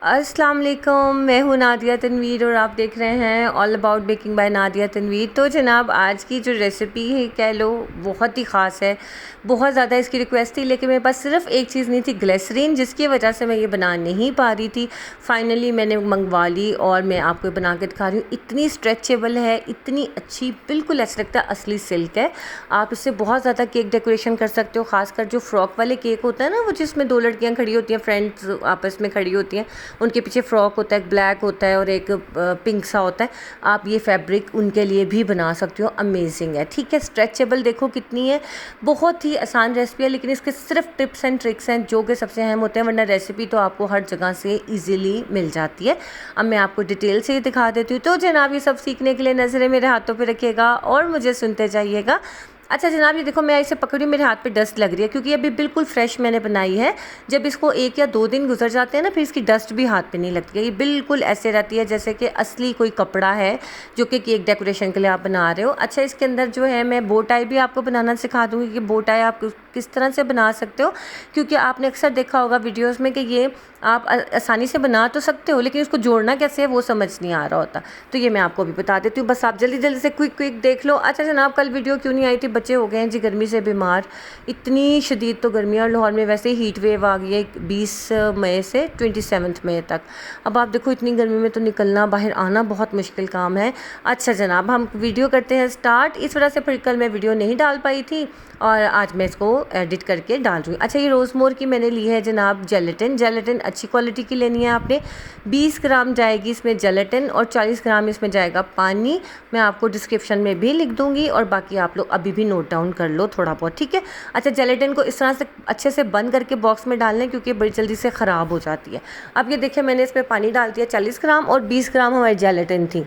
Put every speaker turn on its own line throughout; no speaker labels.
अस्सलाम वालेकुम, मैं हूँ नादिया तनवीर और आप देख रहे हैं all about baking by Nadia Tanveer. तो जनाब आज की जो रेसिपी है कह लो बहुत ही ख़ास है, बहुत ज़्यादा इसकी रिक्वेस्ट थी, लेकिन मेरे पास सिर्फ एक चीज़ नहीं थी, ग्लिसरीन, जिसकी वजह से मैं ये बना नहीं पा रही थी। फाइनली मैंने मंगवा ली और मैं आपको बना के दिखा रही हूँ। इतनी स्ट्रेचेबल है, इतनी अच्छी, बिल्कुल ऐसा लगता है असली सिल्क है। आप इससे बहुत ज़्यादा केक डेकोरेशन कर सकते हो, ख़ासकर जो फ्रॉक वाले केक होता है ना, वो जिसमें दो लड़कियाँ खड़ी होती हैं, फ्रेंड्स आपस में खड़ी होती हैं, उनके पीछे फ्रॉक होता है, एक ब्लैक होता है और एक पिंक सा होता है। आप ये फैब्रिक उनके लिए भी बना सकते हो, अमेजिंग है। ठीक है, स्ट्रेचेबल देखो कितनी है, बहुत ही आसान रेसिपी है, लेकिन इसके सिर्फ टिप्स एंड ट्रिक्स हैं जो कि सबसे अहम होते हैं, वरना रेसिपी तो आपको हर जगह से ईजिली मिल जाती है। अब मैं आपको डिटेल से ही दिखा देती हूँ। तो जनाब ये सब सीखने के लिए नज़रें मेरे हाथों पर रखिएगा और मुझे सुनते जाइएगा। अच्छा जनाब, ये देखो मैं इसे पकड़ी, मेरे हाथ पे डस्ट लग रही है क्योंकि अभी बिल्कुल फ्रेश मैंने बनाई है। जब इसको 1 या 2 दिन गुजर जाते हैं ना, फिर इसकी डस्ट भी हाथ पे नहीं लगती है। ये बिल्कुल ऐसे रहती है जैसे कि असली कोई कपड़ा है जो कि केक डेकोरेशन के लिए आप बना रहे हो। अच्छा, इसके अंदर जो है मैं बो टाई भी आपको बनाना सिखा दूँगी कि बो टाई आप किस तरह से बना सकते हो, क्योंकि आपने अक्सर देखा होगा वीडियोज़ में कि ये आप आसानी से बना तो सकते हो, लेकिन उसको जोड़ना कैसे है वो समझ नहीं आ रहा होता। तो ये मैं आपको अभी बता देती हूँ, बस आप जल्दी जल्दी से क्विक देख लो। अच्छा जनाब, कल वीडियो क्यों नहीं आई थी, बच्चे हो गए हैं जी गर्मी से बीमार। इतनी शदीद तो गर्मी है और लाहौर में वैसे ही हीट वेव आ गई है 20 मई से 27 मई तक। अब आप देखो इतनी गर्मी में तो निकलना, बाहर आना बहुत मुश्किल काम है। अच्छा जनाब, हम वीडियो करते हैं स्टार्ट। इस वजह से फिर कल मैं वीडियो नहीं डाल पाई थी और आज मैं इसको एडिट करके डाल रही हूँ। अच्छा, ये रोज़मोर की मैंने ली है जनाब जेलेटिन अच्छी क्वालिटी की लेनी है आपने। 20 ग्राम जाएगी इसमें जेलेटिन और 40 ग्राम इसमें जाएगा पानी। मैं आपको डिस्क्रिप्शन में भी लिख दूंगी और बाकी आप लोग अभी भी नोट डाउन कर लो थोड़ा बहुत, ठीक है। अच्छा, जेलेटिन को इस तरह से अच्छे से बंद करके बॉक्स में डाल लें क्योंकि बड़ी जल्दी से ख़राब हो जाती है। अब ये देखिए मैंने इसमें पानी डाल दिया 40 ग्राम और 20 ग्राम हमारी जेलेटिन थी।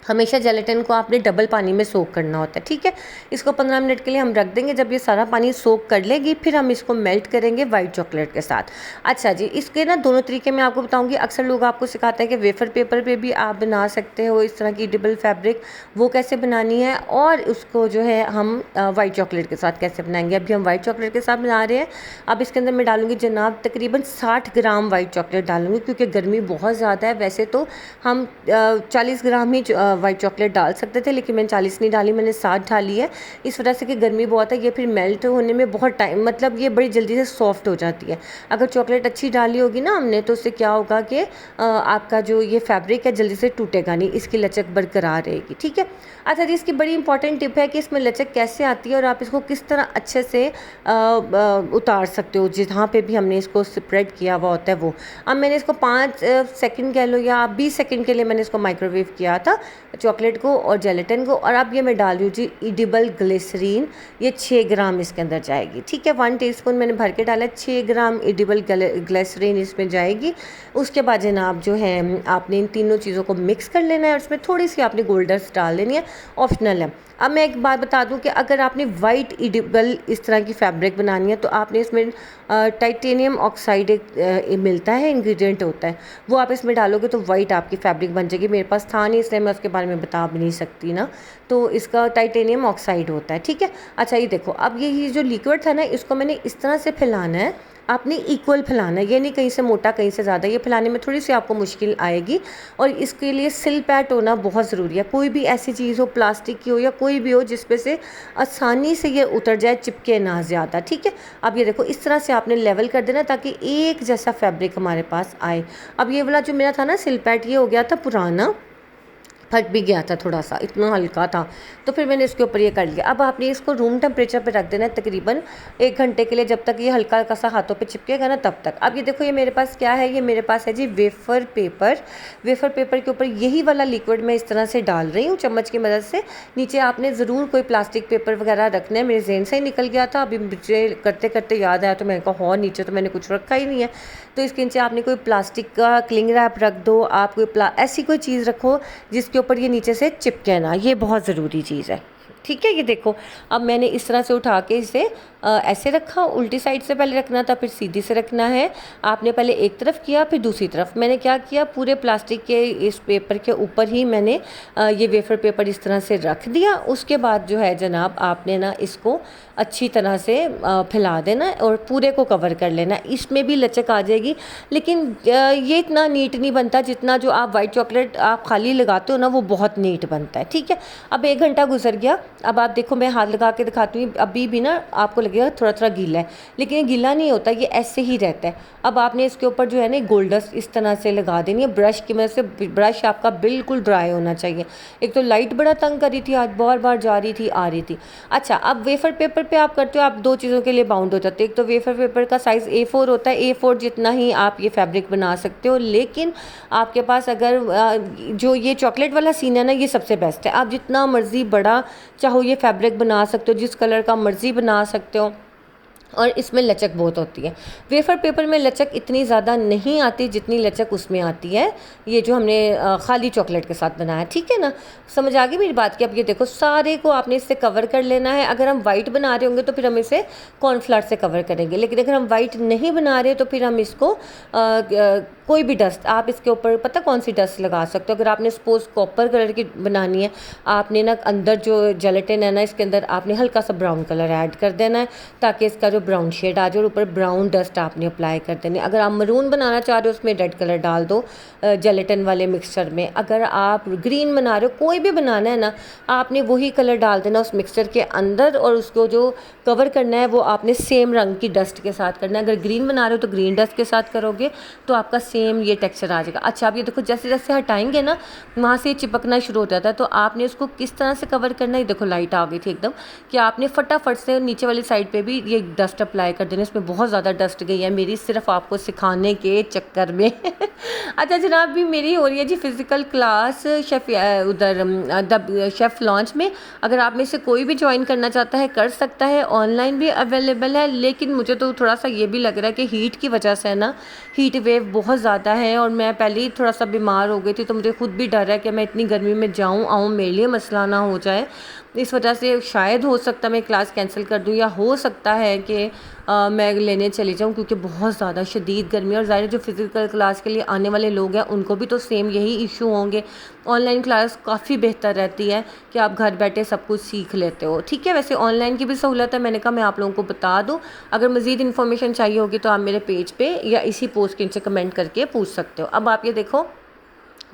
हमेशा जेलेटिन को आपने डबल पानी में सोक करना होता है, ठीक है। इसको 15 मिनट के लिए हम रख देंगे। जब ये सारा पानी सोक कर लेगी फिर हम इसको मेल्ट करेंगे वाइट चॉकलेट के साथ। अच्छा जी, इसके ना दोनों तरीके मैं आपको बताऊंगी। अक्सर लोग आपको सिखाते हैं कि वेफर पेपर पे भी आप बना सकते हो इस तरह की एडिबल फैब्रिक, वो कैसे बनानी है, और उसको जो है हम वाइट चॉकलेट के साथ कैसे बनाएंगे। अभी हम वाइट चॉकलेट के साथ बना रहे हैं। अब इसके अंदर मैं डालूंगी जनाब तकरीबन 60 ग्राम वाइट चॉकलेट डालूंगी क्योंकि गर्मी बहुत ज़्यादा है। वैसे तो हम 40 ग्राम ही वाइट चॉकलेट डाल सकते थे, लेकिन मैंने 40 नहीं डाली, मैंने 60 डाली है। इस वजह से कि गर्मी बहुत है, ये फिर मेल्ट होने में बहुत टाइम, मतलब ये बड़ी जल्दी से सॉफ्ट हो जाती है। अगर चॉकलेट अच्छी डाली होगी ना हमने, तो उससे क्या होगा कि आपका जो ये फैब्रिक है जल्दी से टूटेगा नहीं, इसकी लचक बरकरार रहेगी, ठीक है। अच्छा जी, इसकी बड़ी इंपॉर्टेंट टिप है कि इसमें लचक कैसे आती है और आप इसको किस तरह अच्छे से उतार सकते हो जहाँ पे भी हमने इसको स्प्रेड किया हुआ होता है वो। अब मैंने इसको 5 सेकंड कह लो या 20 सेकंड के लिए मैंने इसको माइक्रोवेव किया था, चॉकलेट को और जेलेटिन को। और अब ये मैं डाल रही हूँ जी एडिबल ग्लिसरीन, ये 6 ग्राम इसके अंदर जाएगी, ठीक है। 1 टीस्पून मैंने भर के डाला, 6 ग्राम एडिबल ग्लिसरीन इसमें जाएगी। उसके बाद जनाब जो है आपने इन तीनों चीज़ों को मिक्स कर लेना है और इसमें थोड़ी सी आपने गोल्ड डस्ट डाल देनी है, ऑप्शनल है। अब मैं एक बात बता दूं कि अगर आपने वाइट एडिबल इस तरह की फैब्रिक बनानी है तो आपने इसमें टाइटेनियम ऑक्साइड मिलता है, इंग्रेडिएंट होता है, वो आप इसमें डालोगे तो वाइट आपकी फैब्रिक बन जाएगी। मेरे पास था नहीं इसलिए मैं उसके बारे में बता भी नहीं सकती ना, तो इसका टाइटेनियम ऑक्साइड होता है, ठीक है। अच्छा ये देखो, अब ये जो लिक्विड था ना, इसको मैंने इस तरह से फैलाना है, आपने इक्वल फैलाना है, ये नहीं कहीं से मोटा कहीं से ज़्यादा। ये फैलाने में थोड़ी सी आपको मुश्किल आएगी और इसके लिए सिल पैट होना बहुत ज़रूरी है। कोई भी ऐसी चीज़ हो, प्लास्टिक की हो या कोई भी हो, जिस पे से आसानी से ये उतर जाए, चिपके ना ज़्यादा, ठीक है। अब ये देखो इस तरह से आपने लेवल कर देना ताकि एक जैसा फैब्रिक हमारे पास आए। अब ये वाला जो मेरा था ना सिल पैट, ये हो गया था पुराना, फट भी गया था थोड़ा सा, इतना हल्का था, तो फिर मैंने इसके ऊपर ये कर लिया। अब आपने इसको रूम टेम्परेचर पे रख देना है तकरीबन 1 घंटे के लिए, जब तक ये हल्का हल्का सा हाथों पे चिपकेगा ना तब तक। अब ये देखो ये मेरे पास क्या है, ये मेरे पास है जी वेफर पेपर। वेफर पेपर के ऊपर यही वाला लिक्विड मैं इस तरह से डाल रही हूँ चम्मच की मदद से। नीचे आपने ज़रूर कोई प्लास्टिक पेपर वगैरह रखना है, मेरे जहन से ही निकल गया था, अभी मुझे करते करते याद आया तो मैंने कहा हाँ नीचे तो मैंने कुछ रखा ही नहीं है। तो इसके नीचे आपने कोई प्लास्टिक का क्लिंग रैप रख दो, आप कोई ऐसी कोई चीज़ रखो जिसके ऊपर ये नीचे से चिपके ना, ये बहुत ज़रूरी चीज़ है। ठीक है। ये देखो, अब मैंने इस तरह से उठा के इसे ऐसे रखा, उल्टी साइड से पहले रखना था, फिर सीधी से रखना है। आपने पहले एक तरफ किया फिर दूसरी तरफ। मैंने क्या किया, पूरे प्लास्टिक के इस पेपर के ऊपर ही मैंने ये वेफर पेपर इस तरह से रख दिया। उसके बाद जो है जनाब, आपने ना इसको अच्छी तरह से फैला देना और पूरे को कवर कर लेना। इसमें भी लचक आ जाएगी, लेकिन ये इतना नीट नहीं बनता जितना जो आप वाइट चॉकलेट आप खाली लगाते हो ना, वो बहुत नीट बनता है। ठीक है, अब 1 घंटा गुजर गया। अब आप देखो, मैं हाथ लगा के दिखाती हूँ, अभी भी ना आपको लगेगा थोड़ा थोड़ा गीला है, लेकिन ये गीला नहीं होता, ये ऐसे ही रहता है। अब आपने इसके ऊपर जो है ना गोल्ड डस्ट इस तरह से लगा देनी है ब्रश की मदद से। ब्रश आपका बिल्कुल ड्राई होना चाहिए। एक तो लाइट बड़ा तंग कर रही थी आज, बार बार जा रही थी आ रही थी। अच्छा, अब वेफर पेपर पे आप करते हो, आप 2 चीज़ों के लिए बाउंड हो जाते हो। एक तो वेफर पेपर का साइज़ A4 होता है, A4 जितना ही आप ये फैब्रिक बना सकते हो। लेकिन आपके पास अगर जो ये चॉकलेट वाला सीन है ना, ये सबसे बेस्ट है। आप जितना मर्ज़ी बड़ा चाहो ये फैब्रिक बना सकते हो, जिस कलर का मर्ज़ी बना सकते हो, और इसमें लचक बहुत होती है। वेफर पेपर में लचक इतनी ज़्यादा नहीं आती जितनी लचक उसमें आती है, ये जो हमने खाली चॉकलेट के साथ बनाया। ठीक है ना, समझ आ गई मेरी बात की। अब ये देखो, सारे को आपने इससे कवर कर लेना है। अगर हम वाइट बना रहे होंगे तो फिर हम इसे कॉर्नफ्लावर से कवर करेंगे, लेकिन अगर हम वाइट नहीं बना रहे तो फिर हम इसको कोई भी डस्ट आप इसके ऊपर पता कौन सी डस्ट लगा सकते हो। अगर आपने सपोज कॉपर कलर की बनानी है, आपने ना अंदर जो जेलेटिन है ना, इसके अंदर आपने हल्का सा ब्राउन कलर ऐड कर देना है ताकि इसका जो ब्राउन शेड आ जाए, और ऊपर ब्राउन डस्ट आपने अप्लाई कर देनी है। अगर आप मरून बनाना चाह रहे हो, उसमें रेड कलर डाल दो जेलेटिन वाले मिक्सचर में। अगर आप ग्रीन बना रहे हो, कोई भी बनाना है ना, आपने वही कलर डाल देना उस मिक्सचर के अंदर, और उसको जो कवर करना है वो आपने सेम रंग की डस्ट के साथ करना है। अगर ग्रीन बना रहे हो तो ग्रीन डस्ट के साथ करोगे तो आपका सेम ये टेक्सचर आ जाएगा। अच्छा, आप ये देखो, जैसे जैसे हटाएंगे ना, वहाँ से चिपकना शुरू हो जाता है। तो आपने इसको किस तरह से कवर करना है, देखो लाइट आ गई थी एकदम, कि आपने फटाफट से नीचे वाली साइड पे भी ये डस्ट अप्लाई कर देना। इसमें बहुत ज़्यादा डस्ट गई है मेरी, सिर्फ आपको सिखाने के चक्कर में। अच्छा जनाब, भी मेरी हो रही है जी फिज़िकल क्लास शेफ़ उधर द शेफ़ लॉन्च में। अगर आप में से कोई भी ज्वाइन करना चाहता है कर सकता है, ऑनलाइन भी अवेलेबल है। लेकिन मुझे तो थोड़ा सा ये भी लग रहा है कि हीट की वजह से ना, हीट वेव बहुत ज़्यादा है, और मैं पहले ही थोड़ा सा बीमार हो गई थी, तो मुझे खुद भी डर है कि मैं इतनी गर्मी में जाऊँ आऊँ, मेरे लिए मसला ना हो जाए। इस वजह से शायद हो सकता है मैं क्लास कैंसिल कर दूँ, या हो सकता है कि मैं लेने चली जाऊँ, क्योंकि बहुत ज़्यादा शदीद गर्मी है। और ज़ाहिर जो फिज़िकल क्लास के लिए आने वाले लोग हैं उनको भी तो सेम यही इशू होंगे। ऑनलाइन क्लास काफ़ी बेहतर रहती है कि आप घर बैठे सब कुछ सीख लेते हो। ठीक है, वैसे ऑनलाइन की भी सहूलत है, मैंने कहा मैं आप लोगों को बता दूँ। अगर मज़ीद इन्फॉर्मेशन चाहिए होगी तो आप मेरे पेज पे या इसी पोस्ट के नीचे कमेंट करके पूछ सकते हो। अब आप ये देखो,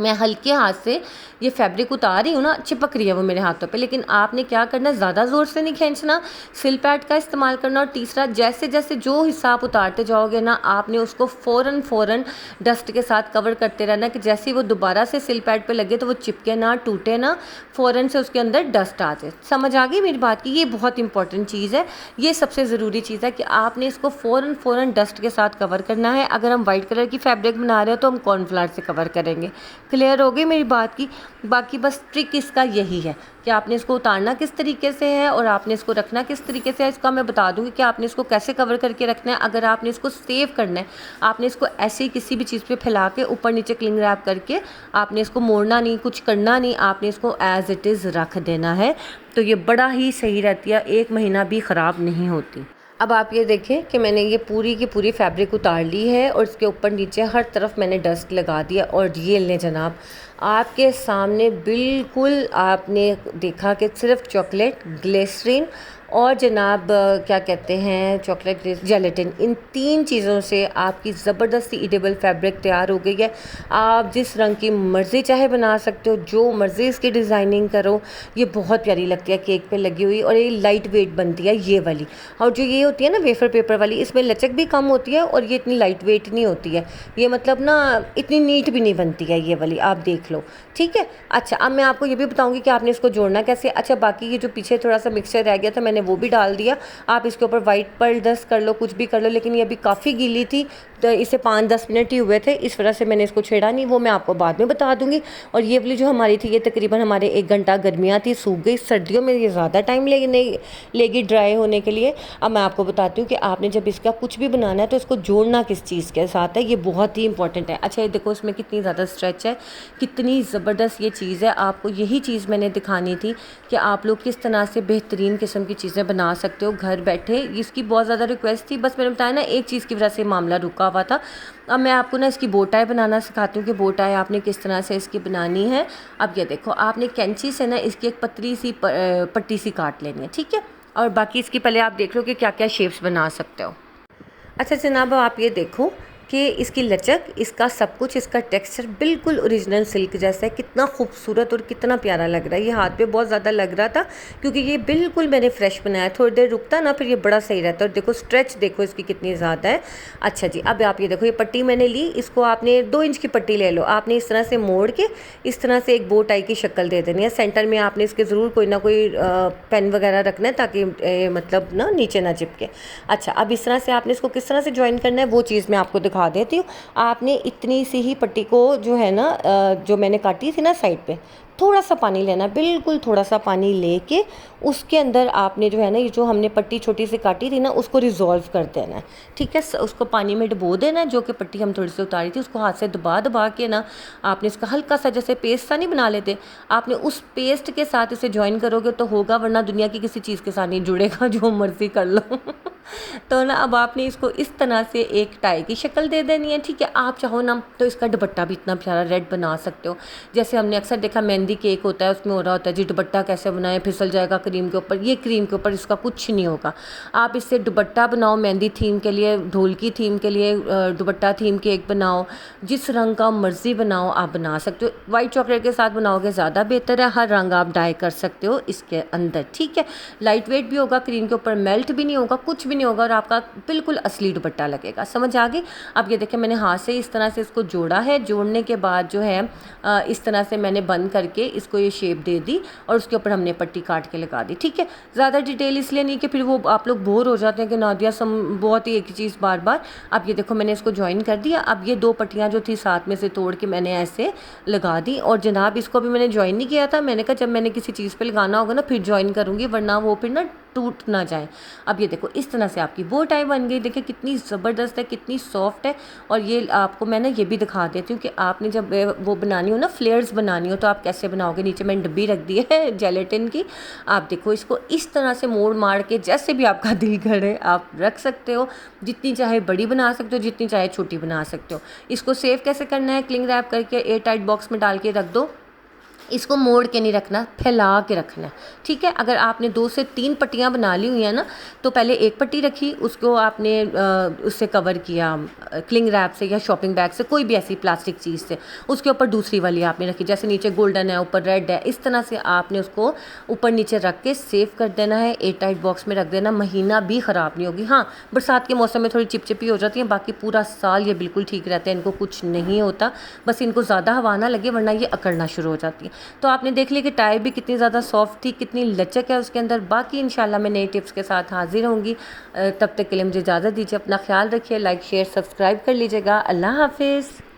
मैं हल्के हाथ से ये फैब्रिक उतार रही हूँ ना, चिपक रही है वो मेरे हाथों पे, लेकिन आपने क्या करना है, ज़्यादा ज़ोर से नहीं खींचना, सिल पैड का इस्तेमाल करना। और तीसरा, जैसे जैसे जो हिस्सा आप उतारते जाओगे ना, आपने उसको फ़ौरन डस्ट के साथ कवर करते रहना, कि जैसे ही वो दोबारा से सिल पैड पे लगे तो वो चिपके ना, टूटे ना, फ़ौरन से उसके अंदर डस्ट आ जाए। समझ आ गई मेरी बात की? ये बहुत इंपॉर्टेंट चीज़ है, ये सबसे ज़रूरी चीज़ है कि आपने इसको फ़ौरन डस्ट के साथ कवर करना है। अगर हम वाइट कलर की फैब्रिक बना रहे हो तो हम कॉर्नफ्लावर से कवर करेंगे। क्लियर हो गई मेरी बात की? बाकी बस ट्रिक इसका यही है कि आपने इसको उतारना किस तरीके से है और आपने इसको रखना किस तरीके से है। इसका मैं बता दूंगी कि आपने इसको कैसे कवर करके रखना है। अगर आपने इसको सेव करना है, आपने इसको ऐसे ही किसी भी चीज़ पे फैला के ऊपर नीचे क्लिंग रैप करके, आपने इसको मोड़ना नहीं, कुछ करना नहीं, आपने इसको एज़ इट इज़ रख देना है। तो ये बड़ा ही सही रहती है, 1 महीना भी ख़राब नहीं होती। अब आप ये देखें कि मैंने ये पूरी की पूरी फैब्रिक उतार ली है और इसके ऊपर नीचे हर तरफ मैंने डस्ट लगा दिया। और ये लें जनाब, आपके सामने बिल्कुल आपने देखा कि सिर्फ चॉकलेट, ग्लिसरीन और जनाब क्या कहते हैं, चॉकलेट जेलेटिन, इन 3 चीज़ों से आपकी ज़बरदस्ती ईडेबल फैब्रिक तैयार हो गई है। आप जिस रंग की मर्ज़ी चाहे बना सकते हो, जो मर्ज़ी इसकी डिज़ाइनिंग करो। ये बहुत प्यारी लगती है केक पे लगी हुई, और ये लाइट वेट बनती है ये वाली। और जो ये होती है ना वेफर पेपर वाली, इसमें लचक भी कम होती है और ये इतनी लाइट वेट नहीं होती है। ये मतलब ना इतनी नीट भी नहीं बनती है ये वाली, आप देख लो। ठीक है, अच्छा अब मैं आपको ये भी बताऊँगी कि आपने इसको जोड़ना कैसे। अच्छा, बाकी ये जो पीछे थोड़ा सा मिक्सचर रह गया था, मैंने वो भी डाल दिया। आप इसके ऊपर वाइट पर्ल डस्ट कर लो, कुछ भी कर लो, लेकिन ये अभी काफ़ी गीली थी तो इसे 5-10 मिनट ही हुए थे, इस वजह से मैंने इसको छेड़ा नहीं, वो मैं आपको बाद में बता दूंगी। और ये वाली जो हमारी थी ये तकरीबन हमारे 1 घंटा गर्मियाँ थी, सूख गई। सर्दियों में ये ज़्यादा टाइम लेगी ड्राई होने के लिए। अब मैं आपको बताती हूँ कि आपने जब इसका कुछ भी बनाना है तो इसको जोड़ना किस चीज़ के साथ है, ये बहुत ही इंपॉर्टेंट है। अच्छा, ये देखो इसमें कितनी ज़्यादा स्ट्रेच है, कितनी ज़बरदस्त ये चीज़ है। आपको यही चीज़ मैंने दिखानी थी कि आप लोग किस तरह से बेहतरीन किस्म की चीज़ें बना सकते हो घर बैठे। इसकी बहुत ज़्यादा रिक्वेस्ट थी, बस मैंने बताया ना एक चीज़ की वजह से मामला रुका हुआ था। अब मैं आपको ना इसकी बो टाई बनाना सिखाती हूँ कि बो टाई आपने किस तरह से इसकी बनानी है। अब ये देखो, आपने कैंची से ना इसकी एक पतली सी पट्टी सी काट लेनी है, ठीक है। और बाकी इसकी पहले आप देख लो कि क्या क्या शेप्स बना सकते हो। अच्छा जनाब, आप ये देखो कि इसकी लचक, इसका सब कुछ, इसका टेक्सचर बिल्कुल ओरिजिनल सिल्क जैसा है। कितना खूबसूरत और कितना प्यारा लग रहा है। ये हाथ पे बहुत ज़्यादा लग रहा था क्योंकि ये बिल्कुल मैंने फ्रेश बनाया। थोड़ी देर रुकता ना फिर ये बड़ा सही रहता है। और देखो स्ट्रेच देखो इसकी कितनी ज़्यादा है। अच्छा जी, अब आप ये देखो, ये पट्टी मैंने ली, इसको आपने 2 इंच की पट्टी ले लो। आपने इस तरह से मोड़ के इस तरह से एक बो टाई की शक्ल दे देनी है। सेंटर में आपने इसके ज़रूर कोई ना कोई पेन वगैरह रखना है ताकि मतलब ना नीचे ना चिपके। अच्छा, अब इस तरह से आपने इसको किस तरह से ज्वाइन करना है वो चीज़ मैं आपको दिखा देती हूँ। आपने इतनी सी ही पट्टी को जो है ना जो मैंने काटी थी ना साइड पे, थोड़ा सा पानी लेना, बिल्कुल थोड़ा सा पानी लेके उसके अंदर आपने जो है ना ये जो हमने पट्टी छोटी सी काटी थी ना उसको रिजॉल्व कर देना है, ठीक है। उसको पानी में डुबो देना है। जो कि पट्टी हम थोड़ी सी उतारी थी उसको हाथ से दबा दबा के ना आपने इसका हल्का सा जैसे पेस्ट सा नहीं बना लेते, आपने उस पेस्ट के साथ इसे ज्वाइन करोगे तो होगा, वरना दुनिया की किसी चीज़ के साथ नहीं जुड़ेगा, जो मर्जी कर लो। तो ना अब आपने इसको इस तरह से एक टाई की शक्ल दे देनी है, ठीक है। आप चाहो ना तो इसका दुपट्टा भी इतना प्यारा रेड बना सकते हो। जैसे हमने अक्सर देखा मेहंदी केक होता है उसमें हो रहा होता है जी दुपट्टा कैसे बनाएं, फिसल जाएगा क्रीम के ऊपर। ये क्रीम के ऊपर इसका कुछ नहीं होगा। आप इससे दुपट्टा बनाओ, मेहंदी थीम के लिए, ढोलकी थीम के लिए दुपट्टा थीम केक बनाओ, जिस रंग का मर्जी बनाओ आप बना सकते हो। वाइट चॉकलेट के साथ बनाओगे ज़्यादा बेहतर है। हर रंग आप डाई कर सकते हो इसके अंदर, ठीक है। लाइट वेट भी होगा, क्रीम के ऊपर मेल्ट भी नहीं होगा, कुछ भी नहीं होगा और आपका बिल्कुल असली दुपट्टा लगेगा। समझ आ गई? अब ये देखिए मैंने हाथ से इस तरह से इसको जोड़ा है। जोड़ने के बाद जो है इस तरह से मैंने बंद करके इसको ये शेप दे दी और उसके ऊपर हमने पट्टी काट के लगा दी, ठीक है। ज़्यादा डिटेल इसलिए नहीं कि फिर वो आप लोग बोर हो जाते हैं कि नादिया बहुत ही एक ही चीज़ बार बार। अब ये देखो मैंने इसको ज्वाइन कर दिया। अब ये 2 पट्टियाँ जो थी साथ में से तोड़ के मैंने ऐसे लगा दी। और जनाब इसको भी मैंने ज्वाइन नहीं किया था, मैंने कहा जब मैंने किसी चीज़ पे लगाना होगा ना फिर ज्वाइन करूँगी, वरना वो फिर ना टूट ना जाए। अब ये देखो इस तरह से आपकी बो टाई बन गई। देखिए कितनी ज़बरदस्त है, कितनी सॉफ्ट है। और ये आपको मैं ना ये भी दिखा देती हूँ कि आपने जब वो बनानी हो ना, फ्लेयर्स बनानी हो, तो आप कैसे बनाओगे। नीचे मैंने डब्बी रख दी है जेलेटिन की। आप देखो इसको इस तरह से मोड़ मार के जैसे भी आपका दिल करे आप रख सकते हो। जितनी चाहे बड़ी बना सकते हो, जितनी चाहे छोटी बना सकते हो। इसको सेव कैसे करना है, क्लिंग रैप करके एयर टाइट बॉक्स में डाल के रख दो। इसको मोड़ के नहीं रखना, फैला के रखना है, ठीक है। अगर आपने 2 से 3 पट्टियाँ बना ली हुई हैं ना, तो पहले एक पट्टी रखी, उसको आपने उससे कवर किया क्लिंग रैप से या शॉपिंग बैग से, कोई भी ऐसी प्लास्टिक चीज़ से। उसके ऊपर दूसरी वाली आपने रखी, जैसे नीचे गोल्डन है ऊपर रेड है, इस तरह से आपने उसको ऊपर नीचे रख के सेव कर देना है। एयर टाइट बॉक्स में रख देना, महीना भी ख़राब नहीं होगी। हाँ, बरसात के मौसम में थोड़ी चिपचिपी हो जाती है, बाकी पूरा साल ये बिल्कुल ठीक रहते हैं, इनको कुछ नहीं होता। बस इनको ज़्यादा हवा ना लगे वरना ये अकड़ना शुरू हो जाती है। तो आपने देख लिया कि टाई भी कितनी ज़्यादा सॉफ्ट थी, कितनी लचक है उसके अंदर। बाकी इंशाल्लाह मैं नए टिप्स के साथ हाजिर होंगी। तब तक के लिए मुझे इजाज़त दीजिए। अपना ख्याल रखिए, लाइक शेयर सब्सक्राइब कर लीजिएगा। अल्लाह हाफिज़।